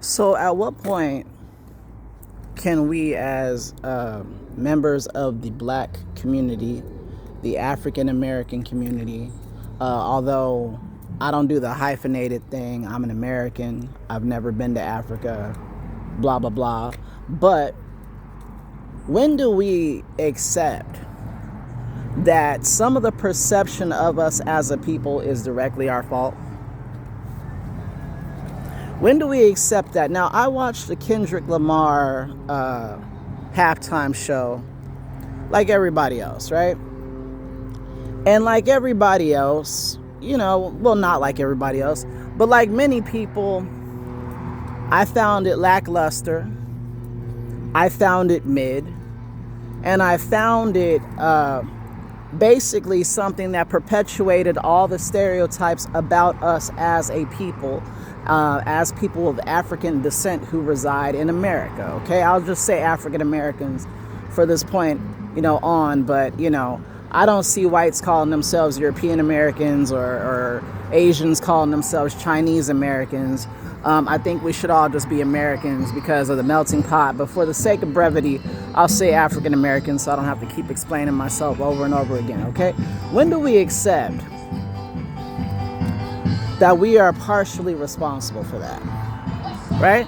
So, at what point can we, as members of the black community, the African American community, although I don't do the hyphenated thing, I'm an American, I've never been to Africa, blah, blah, blah. But when do we accept that some of the perception of us as a people is directly our fault? When do we accept that? Now, I watched the Kendrick Lamar halftime show like everybody else, right? And like everybody else, well, not like everybody else, but like many people, I found it lackluster. I found it mid. And I found it basically something that perpetuated all the stereotypes about us as a people. As people of African descent who reside in America, okay? I'll just say African Americans for this point, on, but, I don't see whites calling themselves European Americans or Asians calling themselves Chinese Americans. I think we should all just be Americans because of the melting pot, but for the sake of brevity, I'll say African Americans so I don't have to keep explaining myself over and over again, okay? When do we accept that we are partially responsible for that, right?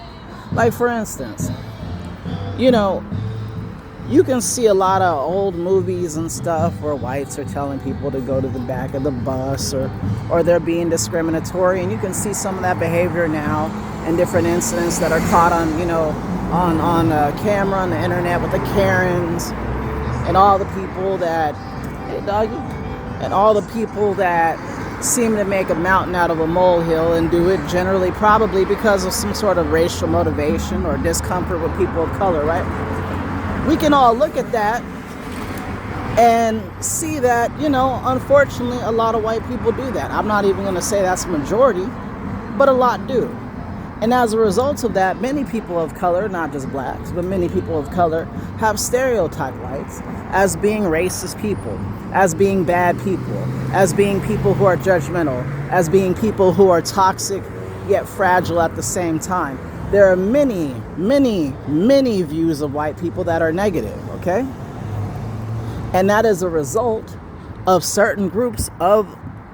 Like, for instance, you can see a lot of old movies and stuff where whites are telling people to go to the back of the bus or they're being discriminatory, and you can see some of that behavior now in different incidents that are caught on, on camera on the internet with the Karens and all the people that, hey doggy, and all the people that seem to make a mountain out of a molehill and do it generally probably because of some sort of racial motivation or discomfort with people of color, right? We can all look at that and see that, unfortunately, a lot of white people do that. I'm not even going to say that's a majority, but a lot do. And as a result of that, many people of color, not just blacks, but many people of color have stereotyped whites as being racist people, as being bad people, as being people who are judgmental, as being people who are toxic yet fragile at the same time. There are many, many, many views of white people that are negative, okay? And that is a result of certain groups of,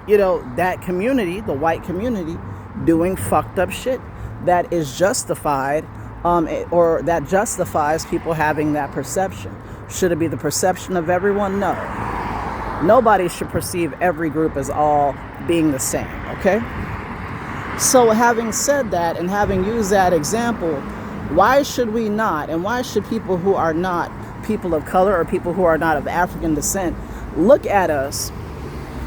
that community, the white community, doing fucked up shit that is justified, or that justifies people having that perception. Should it be the perception of everyone? No. Nobody should perceive every group as all being the same, okay? So having said that and having used that example, why should we not, and why should people who are not people of color or people who are not of African descent look at us?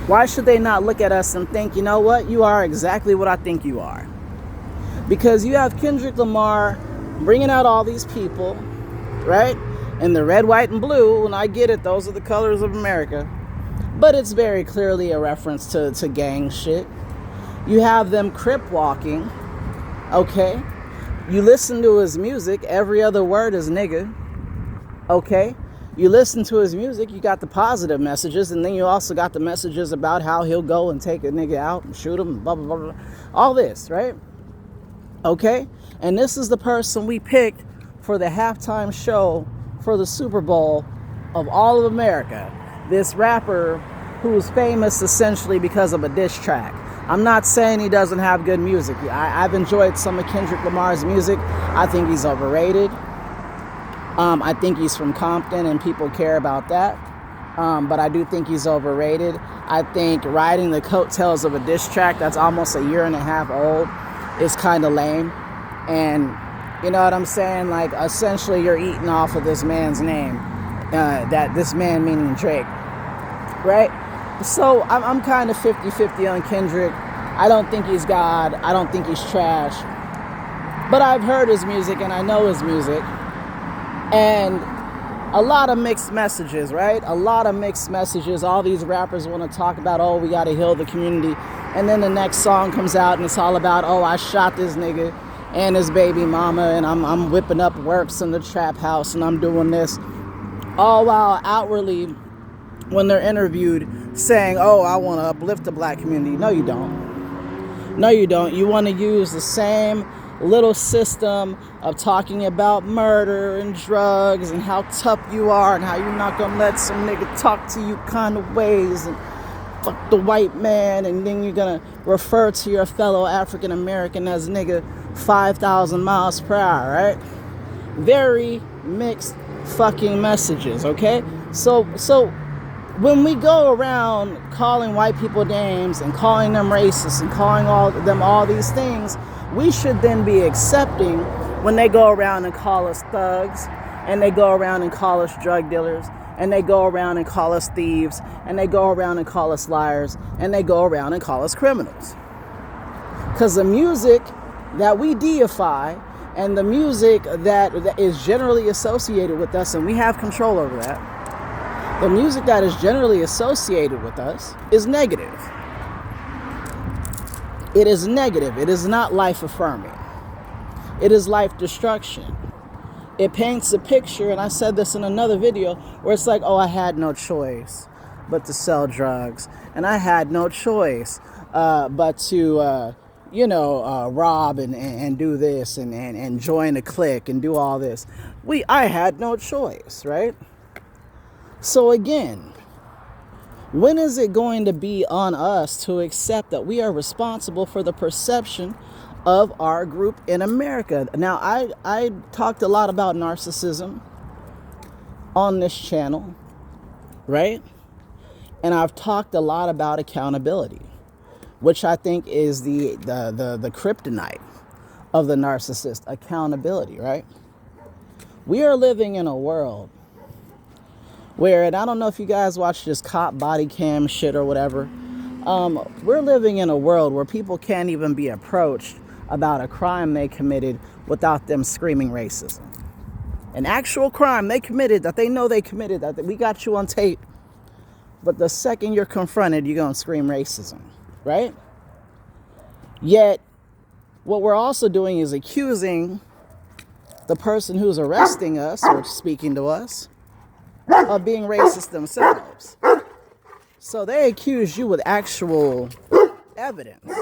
Why should they not look at us and think, you know what, you are exactly what I think you are? Because you have Kendrick Lamar bringing out all these people, right? In the red, white, and blue, and I get it, those are the colors of America. But it's very clearly a reference to gang shit. You have them crip walking, okay? You listen to his music, every other word is nigga, okay? You listen to his music, you got the positive messages, and then you also got the messages about how he'll go and take a nigga out and shoot him, blah, blah, blah, blah. All this, right? Okay? And this is the person we picked for the halftime show for the Super Bowl of all of America. This rapper who's famous essentially because of a diss track. I'm not saying he doesn't have good music. I've enjoyed some of Kendrick Lamar's music. I think he's overrated. I think he's from Compton and people care about that. But I do think he's overrated. I think riding the coattails of a diss track that's almost a year and a half old is kind of lame. And you know what I'm saying? Like, essentially you're eating off of this man's name. That this man meaning Drake. Right? So I'm kind of 50-50 on Kendrick. I don't think he's God. I don't think he's trash. But I've heard his music and I know his music. And a lot of mixed messages, right? A lot of mixed messages. All these rappers want to talk about, oh, we got to heal the community. And then the next song comes out and it's all about, oh, I shot this nigga and his baby mama and I'm whipping up works in the trap house and I'm doing this. All while outwardly, when they're interviewed, saying, oh, I want to uplift the black community. No, you don't. No, you don't. You want to use the same little system of talking about murder and drugs and how tough you are and how you're not gonna let some nigga talk to you kind of ways and fuck the white man, and then you're gonna refer to your fellow African American as nigga 5,000 miles per hour, right? Very mixed fucking messages, okay? So when we go around calling white people names and calling them racist and calling all these things, we should then be accepting when they go around and call us thugs, and they go around and call us drug dealers, and they go around and call us thieves, and they go around and call us liars, and they go around and call us criminals. Because the music that we deify and the music that is generally associated with us, and we have control over that, the music that is generally associated with us is negative. It is negative. It is not life affirming. It is life destruction. It paints a picture, and I said this in another video, where it's like, oh, I had no choice but to sell drugs, and I had no choice but to rob and do this and join a clique and do all this. I had no choice, right? So again, when is it going to be on us to accept that we are responsible for the perception of our group in America? Now, I talked a lot about narcissism on this channel, right? And I've talked a lot about accountability, which I think is the kryptonite of the narcissist, accountability, right? We are living in a world where, and I don't know if you guys watch this cop body cam shit or whatever, we're living in a world where people can't even be approached about a crime they committed without them screaming racism. An actual crime they committed, that they know they committed, that we got you on tape, but the second you're confronted, you're gonna scream racism, right? Yet, what we're also doing is accusing the person who's arresting us or speaking to us of being racist themselves. So they accuse you with actual evidence.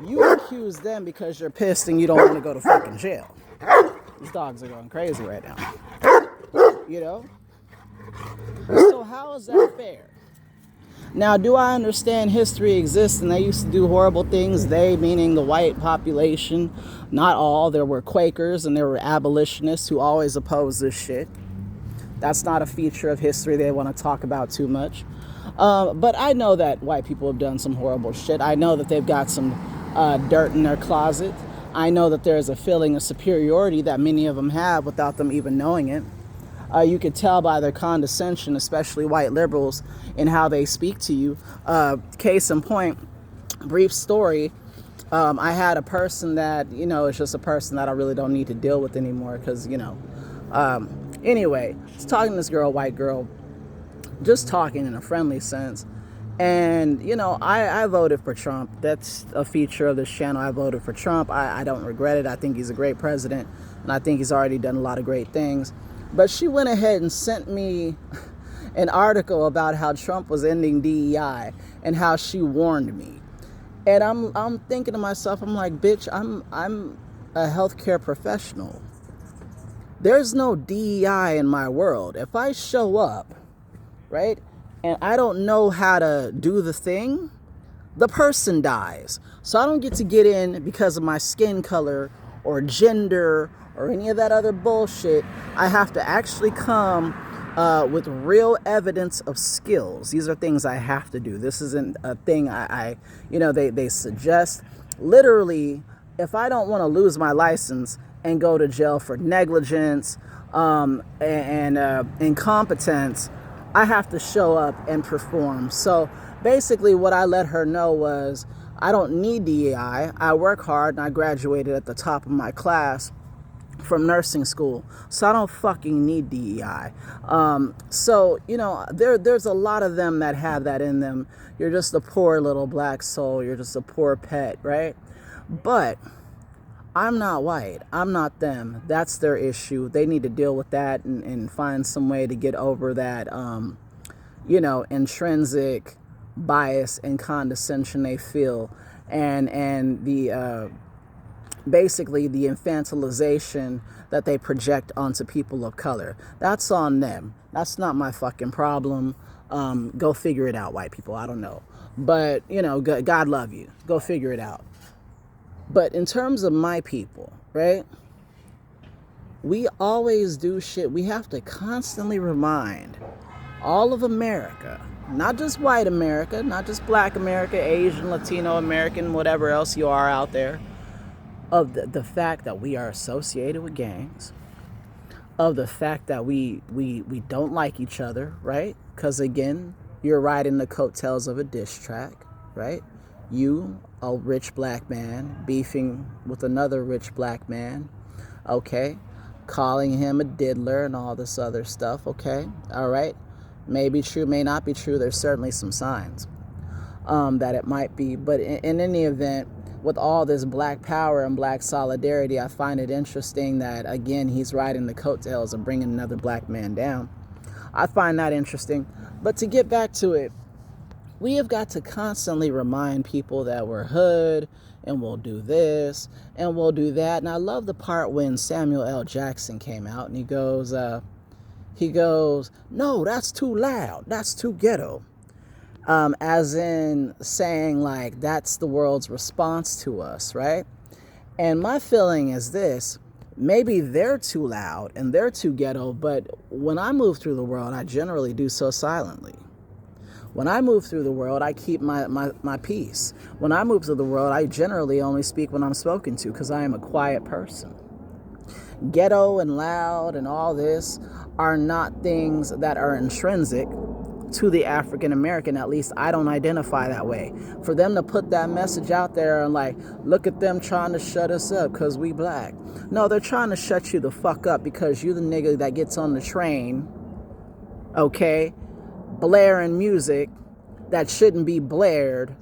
You accuse them because you're pissed and you don't want to go to fucking jail. These dogs are going crazy right now. You know? So how is that fair? Now, do I understand history exists and they used to do horrible things? They, meaning the white population. Not all. There were Quakers and there were abolitionists who always opposed this shit. That's not a feature of history they want to talk about too much. But I know that white people have done some horrible shit. I know that they've got some dirt in their closet. I know that there's a feeling of superiority that many of them have without them even knowing it. You could tell by their condescension, especially white liberals, in how they speak to you. Case in point, brief story. I had a person that, it's just a person that I really don't need to deal with anymore because, anyway, I was talking to this girl, white girl, just talking in a friendly sense. And, I voted for Trump. That's a feature of this channel. I voted for Trump. I don't regret it. I think he's a great president, and I think he's already done a lot of great things. But she went ahead and sent me an article about how Trump was ending DEI and how she warned me. And I'm thinking to myself, I'm like, bitch, I'm a healthcare professional. There's no DEI in my world. If I show up, right, and I don't know how to do the thing, the person dies. So I don't get to get in because of my skin color or gender or any of that other bullshit. I have to actually come with real evidence of skills. These are things I have to do. This isn't a thing they suggest. Literally, if I don't want to lose my license and go to jail for negligence and incompetence, I have to show up and perform. So basically what I let her know was, I don't need DEI. I work hard and I graduated at the top of my class from nursing school. So I don't fucking need DEI. There's a lot of them that have that in them. You're just a poor little black soul. You're just a poor pet, right? But I'm not white. I'm not them. That's their issue. They need to deal with that and find some way to get over that, intrinsic bias and condescension they feel, and the basically the infantilization that they project onto people of color. That's on them. That's not my fucking problem. Go figure it out, white people. I don't know. But, God love you. Go figure it out. But in terms of my people, right? We always do shit. We have to constantly remind all of America, not just white America, not just black America, Asian, Latino American, whatever else you are out there, of the fact that we are associated with gangs, of the fact that we don't like each other, right? Because again, you're riding the coattails of a diss track, right? You, a rich black man, beefing with another rich black man, okay? Calling him a diddler and all this other stuff, okay? All right? May be true, may not be true. There's certainly some signs that it might be. But in any event, with all this black power and black solidarity, I find it interesting that, again, he's riding the coattails of bringing another black man down. I find that interesting. But to get back to it, we have got to constantly remind people that we're hood and we'll do this and we'll do that. And I love the part when Samuel L. Jackson came out and he goes, no, that's too loud. That's too ghetto. As in saying, like, that's the world's response to us, right? And my feeling is this: maybe they're too loud and they're too ghetto, but when I move through the world, I generally do so silently. When I move through the world, I keep my peace. When I move through the world, I generally only speak when I'm spoken to because I am a quiet person. Ghetto and loud and all this are not things that are intrinsic to the African American. At least I don't identify that way. For them to put that message out there and like, look at them trying to shut us up because we black. No, they're trying to shut you the fuck up because you the nigga that gets on the train, okay, blaring music that shouldn't be blared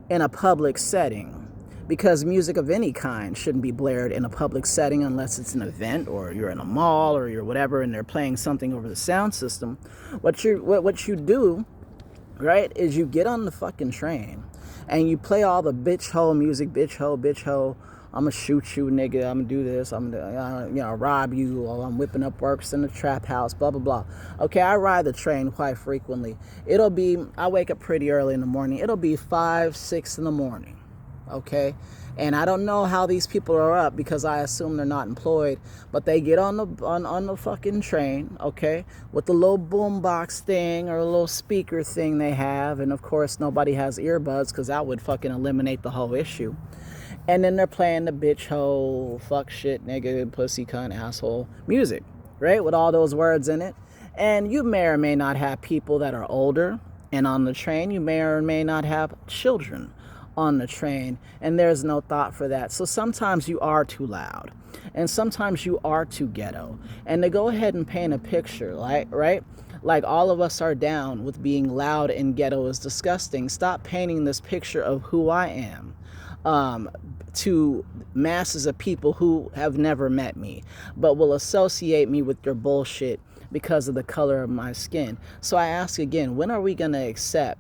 in a public setting. Because music of any kind shouldn't be blared in a public setting unless it's an event or you're in a mall or you're whatever and they're playing something over the sound system. What you do, right, is you get on the fucking train and you play all the bitch ho music, bitch ho, I'm gonna shoot you, nigga, I'm gonna do this, I'm gonna rob you, or I'm whipping up works in the trap house, blah, blah, blah. Okay, I ride the train quite frequently. I wake up pretty early in the morning. It'll be 5, 6 in the morning. Okay, and I don't know how these people are up because I assume they're not employed, but they get on the fucking train, okay, with the little boombox thing or a little speaker thing they have, and of course nobody has earbuds because that would fucking eliminate the whole issue. And then they're playing the bitch hoe, fuck shit, nigga, pussy, cunt, asshole music, right, with all those words in it. And you may or may not have people that are older and on the train. You may or may not have children on the train, and there's no thought for that. So sometimes you are too loud and sometimes you are too ghetto, and to go ahead and paint a picture, like, right, like all of us are down with being loud and ghetto is disgusting. Stop painting this picture of who I am to masses of people who have never met me but will associate me with your bullshit because of the color of my skin. So I ask again, when are we going to accept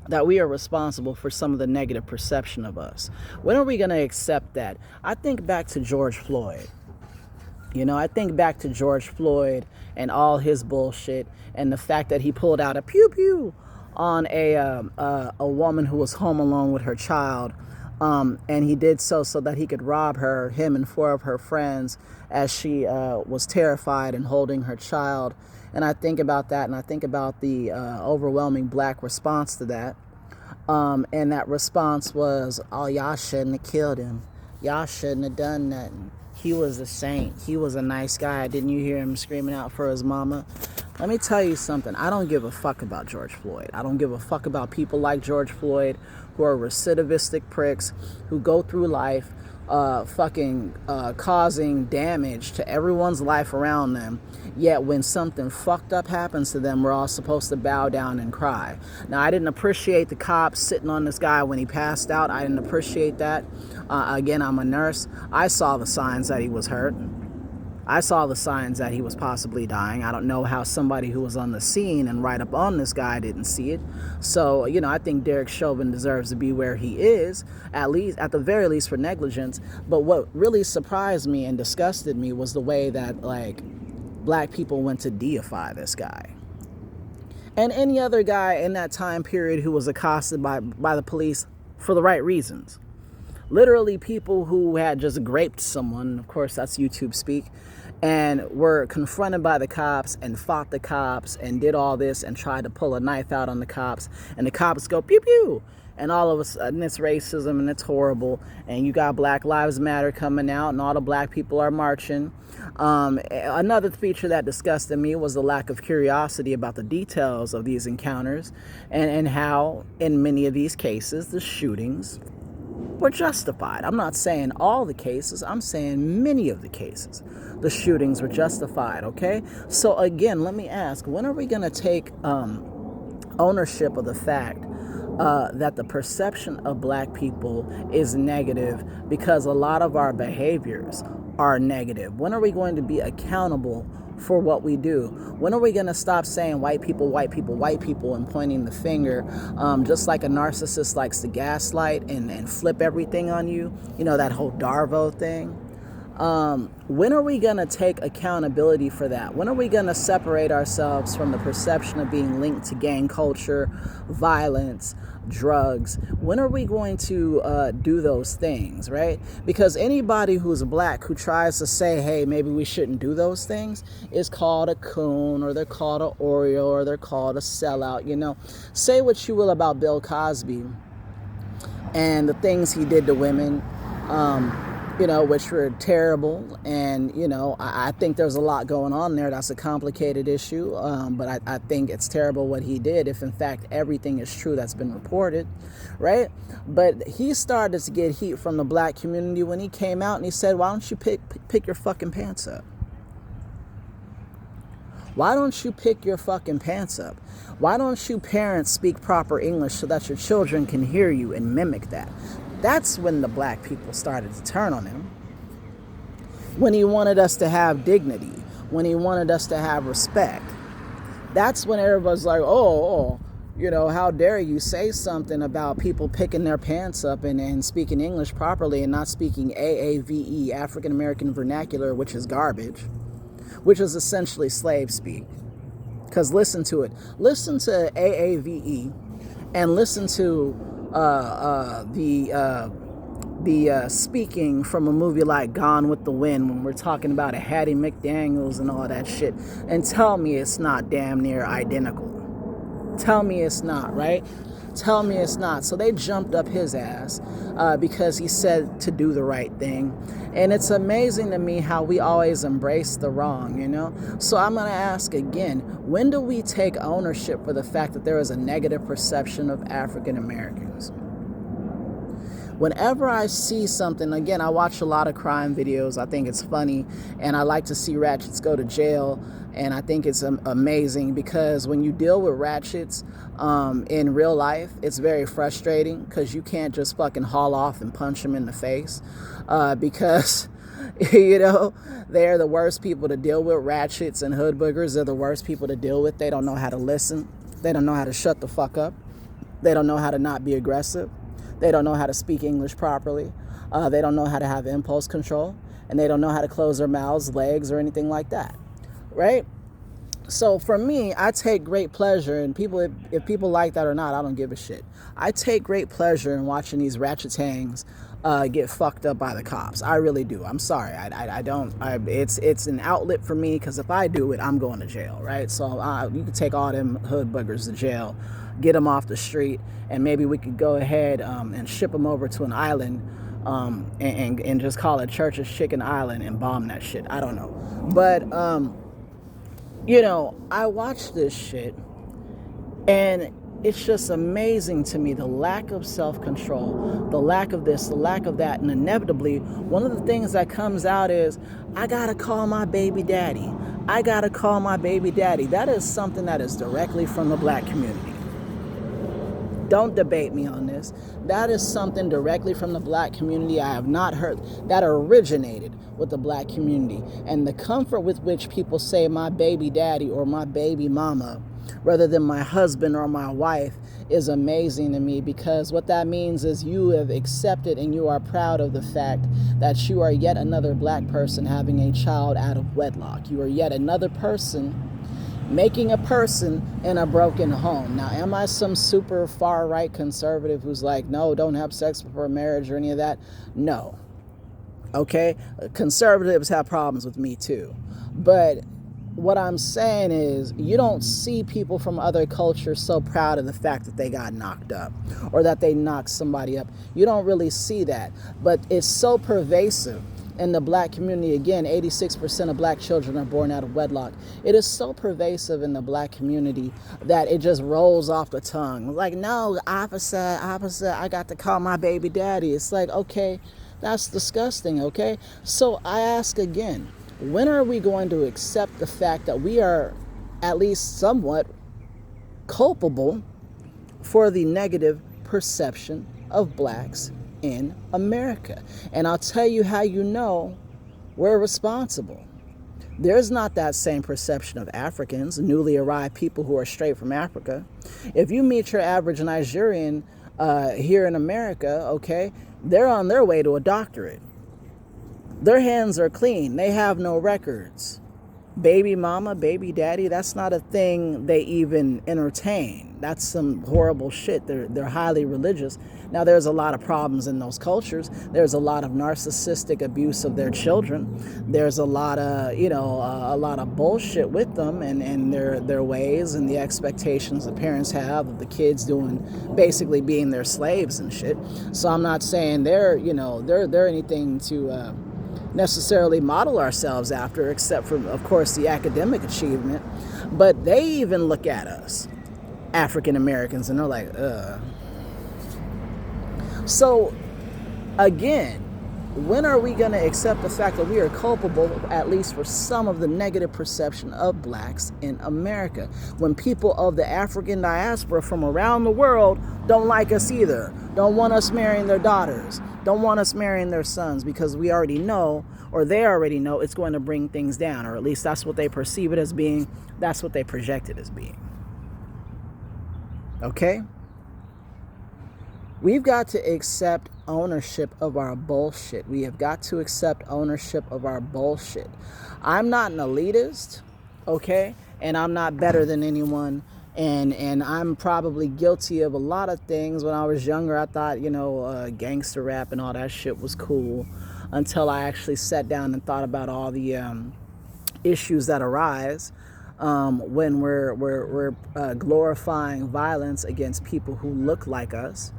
that we are responsible for some of the negative perception of us? When are we going to accept that? I think back to George Floyd. I think back to George Floyd and all his bullshit and the fact that he pulled out a pew-pew on a woman who was home alone with her child. And he did so that he could rob her, him and 4 of her friends, as she was terrified and holding her child. And I think about that, and I think about the overwhelming black response to that. And that response was, oh, y'all shouldn't have killed him. Y'all shouldn't have done nothing. He was a saint. He was a nice guy. Didn't you hear him screaming out for his mama? Let me tell you something. I don't give a fuck about George Floyd. I don't give a fuck about people like George Floyd who are recidivistic pricks who go through life causing damage to everyone's life around them. Yet when something fucked up happens to them, we're all supposed to bow down and cry. Now, I didn't appreciate the cops sitting on this guy when he passed out. I didn't appreciate that. Again, I'm a nurse. I saw the signs that he was hurt. I saw the signs that he was possibly dying. I don't know how somebody who was on the scene and right up on this guy didn't see it. So, I think Derek Chauvin deserves to be where he is, at the very least for negligence. But what really surprised me and disgusted me was the way that, like, black people went to deify this guy. And any other guy in that time period who was accosted by the police for the right reasons. Literally people who had just graped someone, of course that's YouTube speak, and were confronted by the cops and fought the cops and did all this and tried to pull a knife out on the cops, and the cops go pew pew, and all of a sudden it's racism and it's horrible, and you got Black Lives Matter coming out and all the black people are marching. Another feature that disgusted me was the lack of curiosity about the details of these encounters, and how in many of these cases the shootings were justified. I'm not saying all the cases, I'm saying many of the cases the shootings were justified, okay? So again, let me ask, when are we going to take ownership of the fact that the perception of black people is negative because a lot of our behaviors are negative? When are we going to be accountable for what we do? When are we going to stop saying white people, white people, white people, and pointing the finger, just like a narcissist likes to gaslight and flip everything on you, that whole Darvo thing? When are we going to take accountability for that? When are we going to separate ourselves from the perception of being linked to gang culture, violence, drugs? When are we going to do those things, right? Because anybody who's black who tries to say, hey, maybe we shouldn't do those things is called a coon, or they're called an Oreo, or they're called a sellout. Say what you will about Bill Cosby and the things he did to women, which were terrible. And, I think there's a lot going on there. That's a complicated issue. But I think it's terrible what he did, if in fact everything is true that's been reported, right? But he started to get heat from the black community when he came out and he said, why don't you pick your fucking pants up? Why don't you pick your fucking pants up? Why don't you parents speak proper English so that your children can hear you and mimic that? That's when the black people started to turn on him. When he wanted us to have dignity, when he wanted us to have respect. That's when everybody's like, how dare you say something about people picking their pants up and speaking English properly and not speaking AAVE, African American vernacular, which is garbage, which is essentially slave speak. Because listen to it. Listen to AAVE and listen to the speaking from a movie like Gone with the Wind, when we're talking about a Hattie McDaniels and all that shit, and tell me it's not damn near identical. Tell me it's not, right? Tell me it's not. So they jumped up his ass because he said to do the right thing. And it's amazing to me how we always embrace the wrong, So I'm going to ask again, when do we take ownership for the fact that there is a negative perception of African Americans? Whenever I see something, again, I watch a lot of crime videos. I think it's funny, and I like to see ratchets go to jail. And I think it's amazing because when you deal with ratchets in real life, it's very frustrating because you can't just fucking haul off and punch them in the face because, they're the worst people to deal with. Ratchets and hood boogers are the worst people to deal with. They don't know how to listen. They don't know how to shut the fuck up. They don't know how to not be aggressive. They don't know how to speak English properly. They don't know how to have impulse control. And they don't know how to close their mouths, legs, or anything like that. Right? So for me, I take great pleasure, and if people like that or not, I don't give a shit. I take great pleasure in watching these ratchetangs get fucked up by the cops. I really do. I'm sorry. I don't. It's an outlet for me, because if I do it, I'm going to jail, right? So you can take all them hood buggers to jail, get them off the street, and maybe we could go ahead and ship them over to an island and just call it Church's Chicken Island and bomb that shit. I don't know. But I watch this shit, and it's just amazing to me, the lack of self-control, the lack of this, the lack of that, and inevitably, one of the things that comes out is, I gotta call my baby daddy. I gotta call my baby daddy. That is something that is directly from the black community. Don't debate me on this. That is something directly from the black community I have not heard, that originated with the black community. And the comfort with which people say my baby daddy or my baby mama rather than my husband or my wife is amazing to me, because what that means is you have accepted and you are proud of the fact that you are yet another black person having a child out of wedlock. You are yet another person making a person in a broken home. Now, am I some super far-right conservative who's like, no, don't have sex before marriage or any of that? No. Okay? Conservatives have problems with me too. But what I'm saying is, you don't see people from other cultures so proud of the fact that they got knocked up or that they knocked somebody up. You don't really see that. But it's so pervasive in the black community. Again, 86% of black children are born out of wedlock. It is so pervasive in the black community that it just rolls off the tongue. Like, no, opposite, I got to call my baby daddy. It's like, okay, that's disgusting, okay? So I ask again, when are we going to accept the fact that we are at least somewhat culpable for the negative perception of blacks in America? And I'll tell you how you know we're responsible. There's not that same perception of Africans, newly arrived people who are straight from Africa. If you meet your average Nigerian here in America, okay, they're on their way to a doctorate. Their hands are clean. They have no records. Baby mama, baby daddy, that's not a thing they even entertain. That's some horrible shit. They're highly religious. Now, there's a lot of problems in those cultures. There's a lot of narcissistic abuse of their children. There's a lot of, a lot of bullshit with them and their ways and the expectations the parents have of the kids basically being their slaves and shit. So I'm not saying they're anything to necessarily model ourselves after, except for, of course, the academic achievement. But they even look at us, African Americans, and they're like, ugh. So, again, when are we going to accept the fact that we are culpable, at least for some of the negative perception of blacks in America, when people of the African diaspora from around the world don't like us either, don't want us marrying their daughters, don't want us marrying their sons, because we already know, or they already know, it's going to bring things down, or at least that's what they perceive it as being, that's what they project it as being. Okay? We've got to accept ownership of our bullshit. We have got to accept ownership of our bullshit. I'm not an elitist, okay? And I'm not better than anyone. And I'm probably guilty of a lot of things. When I was younger, I thought, gangster rap and all that shit was cool, until I actually sat down and thought about all the issues that arise when we're glorifying violence against people who look like us.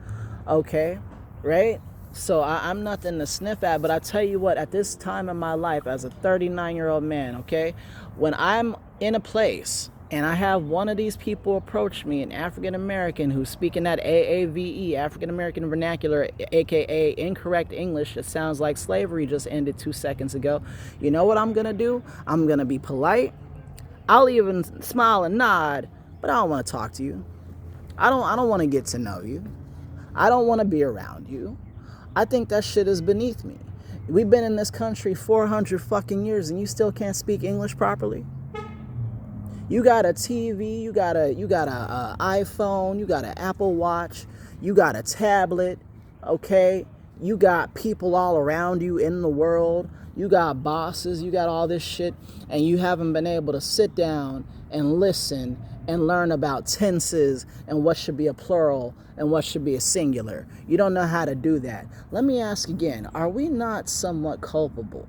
Okay, right? So I'm nothing to sniff at, but I tell you what, at this time in my life, as a 39-year-old man, okay, when I'm in a place and I have one of these people approach me, an African American who's speaking that AAVE, African American vernacular, aka incorrect English, that sounds like slavery just ended 2 seconds ago, you know what I'm gonna do? I'm gonna be polite. I'll even smile and nod, but I don't want to talk to you. I don't want to get to know you. I don't want to be around you. I think that shit is beneath me. We've been in this country 400 fucking years and you still can't speak English properly? You got a TV, you got a iPhone, you got an Apple Watch, you got a tablet, okay? You got people all around you in the world. You got bosses, you got all this shit, and you haven't been able to sit down and listen and learn about tenses and what should be a plural and what should be a singular. You don't know how to do that. Let me ask again, are we not somewhat culpable?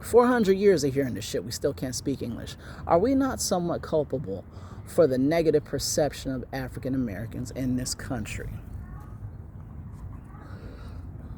400 years of hearing this shit, we still can't speak English. Are we not somewhat culpable for the negative perception of African Americans in this country?